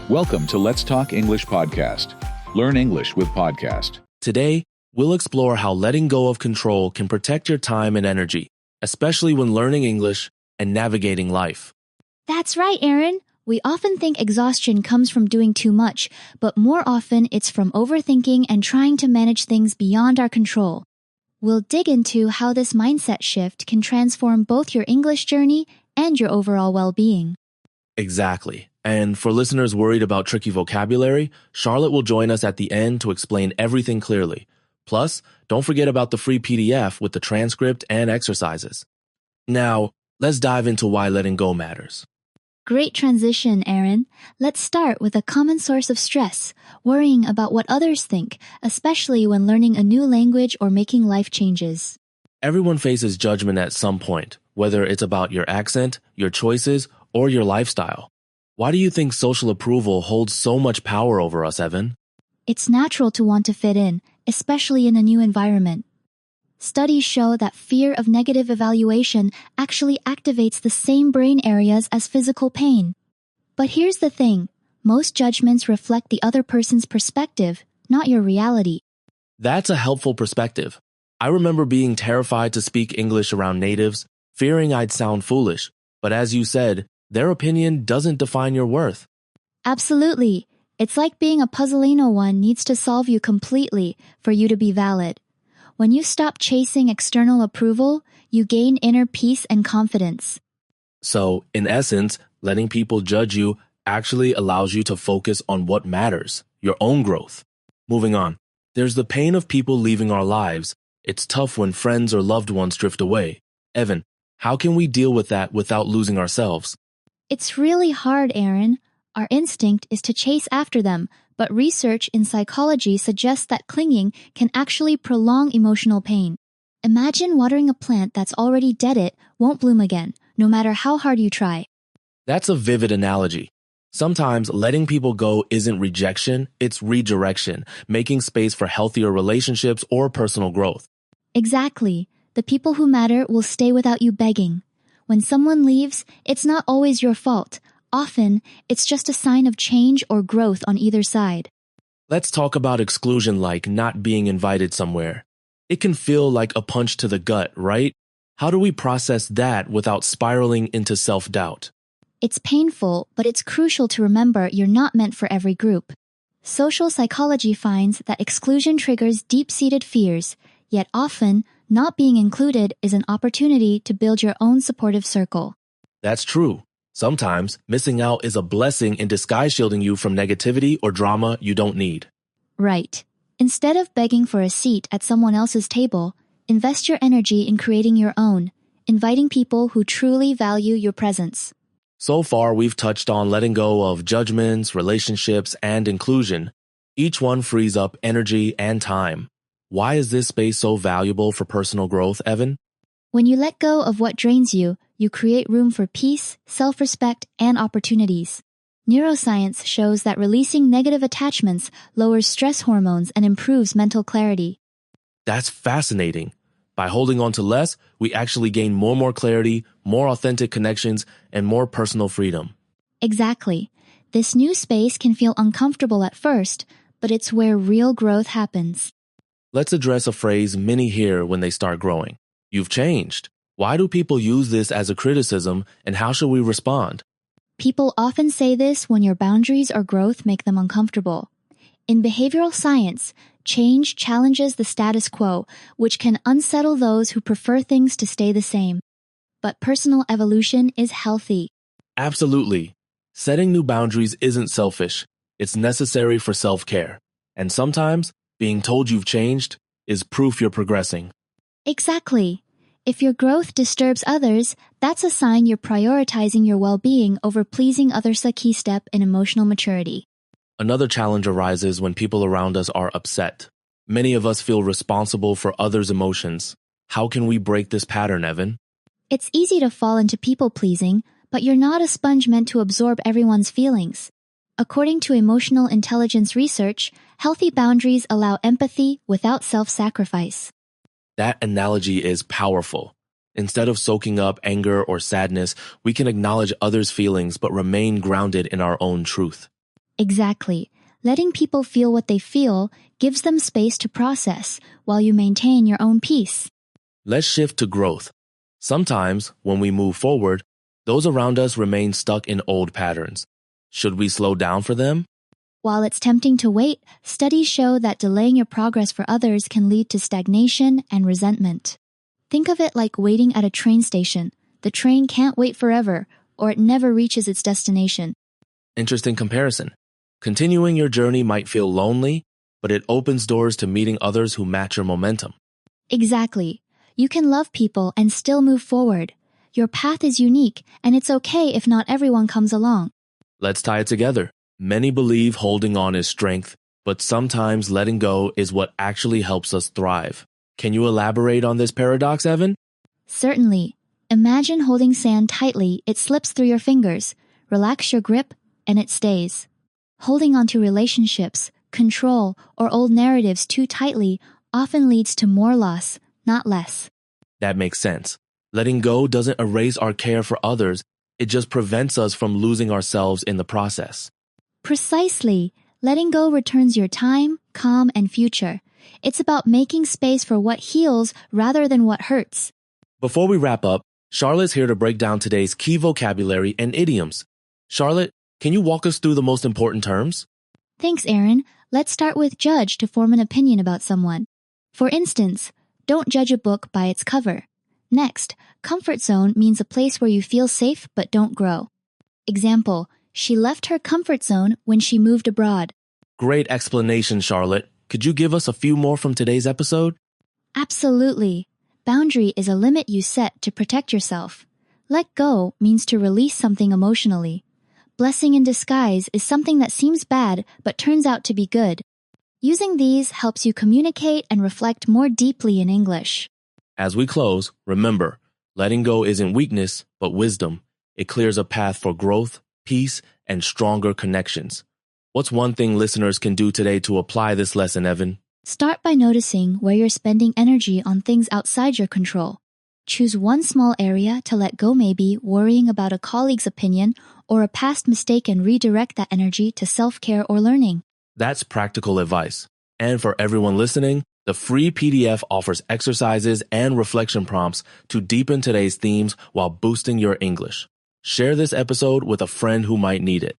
Welcome to Let's Talk English Podcast. Learn English with Podcast. Today, we'll explore how letting go of control can protect your time and energy, especially when learning English and navigating life. That's right, Aaron. We often think exhaustion comes from doing too much, but more often it's from overthinking and trying to manage things beyond our control. We'll dig into how this mindset shift can transform both your English journey and your overall well-being. Exactly. And for listeners worried about tricky vocabulary, Charlotte will join us at the end to explain everything clearly. Plus, don't forget about the free PDF with the transcript and exercises. Now, let's dive into why letting go matters. Great transition, Aaron. Let's start with a common source of stress, worrying about what others think, especially when learning a new language or making life changes. Everyone faces judgment at some point, whether it's about your accent, your choices, or your lifestyle. Why do you think social approval holds so much power over us, Evan? It's natural to want to fit in, especially in a new environment. Studies show that fear of negative evaluation actually activates the same brain areas as physical pain. But here's the thing, most judgments reflect the other person's perspective, not your reality. That's a helpful perspective. I remember being terrified to speak English around natives, fearing I'd sound foolish. But as you said, their opinion doesn't define your worth. Absolutely. It's like being a Puzzleino one needs to solve you completely for you to be valid. When you stop chasing external approval, you gain inner peace and confidence. So, in essence, letting people judge you actually allows you to focus on what matters, your own growth. Moving on, there's the pain of people leaving our lives. It's tough when friends or loved ones drift away. Evan, how can we deal with that without losing ourselves? It's really hard, Aaron. Our instinct is to chase after them, but research in psychology suggests that clinging can actually prolong emotional pain. Imagine watering a plant that's already dead. It won't bloom again, no matter how hard you try. That's a vivid analogy. Sometimes letting people go isn't rejection, it's redirection, making space for healthier relationships or personal growth. Exactly. The people who matter will stay without you begging. When someone leaves, it's not always your fault. Often, it's just a sign of change or growth on either side. Let's talk about exclusion, like not being invited somewhere. It can feel like a punch to the gut, right? How do we process that without spiraling into self-doubt? It's painful, but it's crucial to remember you're not meant for every group. Social psychology finds that exclusion triggers deep-seated fears, yet often, not being included is an opportunity to build your own supportive circle. That's true. Sometimes, missing out is a blessing in disguise, shielding you from negativity or drama you don't need. Right. Instead of begging for a seat at someone else's table, invest your energy in creating your own, inviting people who truly value your presence. So far, we've touched on letting go of judgments, relationships, and inclusion. Each one frees up energy and time. Why is this space so valuable for personal growth, Evan? When you let go of what drains you, you create room for peace, self-respect, and opportunities. Neuroscience shows that releasing negative attachments lowers stress hormones and improves mental clarity. That's fascinating. By holding on to less, we actually gain more clarity, more authentic connections, and more personal freedom. Exactly. This new space can feel uncomfortable at first, but it's where real growth happens. Let's address a phrase many hear when they start growing. You've changed. Why do people use this as a criticism, and how should we respond? People often say this when your boundaries or growth make them uncomfortable. In behavioral science, change challenges the status quo, which can unsettle those who prefer things to stay the same. But personal evolution is healthy. Absolutely. Setting new boundaries isn't selfish. It's necessary for self-care. And sometimes, being told you've changed is proof you're progressing. Exactly. If your growth disturbs others, that's a sign you're prioritizing your well-being over pleasing others, a key step in emotional maturity. Another challenge arises when people around us are upset. Many of us feel responsible for others' emotions. How can we break this pattern, Evan? It's easy to fall into people-pleasing, but you're not a sponge meant to absorb everyone's feelings. According to emotional intelligence research, healthy boundaries allow empathy without self-sacrifice. That analogy is powerful. Instead of soaking up anger or sadness, we can acknowledge others' feelings but remain grounded in our own truth. Exactly. Letting people feel what they feel gives them space to process while you maintain your own peace. Let's shift to growth. Sometimes, when we move forward, those around us remain stuck in old patterns. Should we slow down for them? While it's tempting to wait, studies show that delaying your progress for others can lead to stagnation and resentment. Think of it like waiting at a train station. The train can't wait forever, or it never reaches its destination. Interesting comparison. Continuing your journey might feel lonely, but it opens doors to meeting others who match your momentum. Exactly. You can love people and still move forward. Your path is unique, and it's okay if not everyone comes along. Let's tie it together. Many believe holding on is strength, but sometimes letting go is what actually helps us thrive. Can you elaborate on this paradox, Evan? Certainly. Imagine holding sand tightly, it slips through your fingers. Relax your grip, and it stays. Holding onto relationships, control, or old narratives too tightly often leads to more loss, not less. That makes sense. Letting go doesn't erase our care for others, it just prevents us from losing ourselves in the process. Precisely. Letting go returns your time, calm, and future. It's about making space for what heals rather than what hurts. Before we wrap up, Charlotte's here to break down today's key vocabulary and idioms. Charlotte, can you walk us through the most important terms? Thanks, Aaron. Let's start with judge to form an opinion about someone. For instance, don't judge a book by its cover. Next, comfort zone means a place where you feel safe but don't grow. Example, she left her comfort zone when she moved abroad. Great explanation, Charlotte. Could you give us a few more from today's episode? Absolutely. Boundary is a limit you set to protect yourself. Let go means to release something emotionally. Blessing in disguise is something that seems bad but turns out to be good. Using these helps you communicate and reflect more deeply in English. As we close, remember, letting go isn't weakness, but wisdom. It clears a path for growth, peace, and stronger connections. What's one thing listeners can do today to apply this lesson, Evan? Start by noticing where you're spending energy on things outside your control. Choose one small area to let go, maybe worrying about a colleague's opinion or a past mistake, and redirect that energy to self-care or learning. That's practical advice. And for everyone listening, the free PDF offers exercises and reflection prompts to deepen today's themes while boosting your English. Share this episode with a friend who might need it.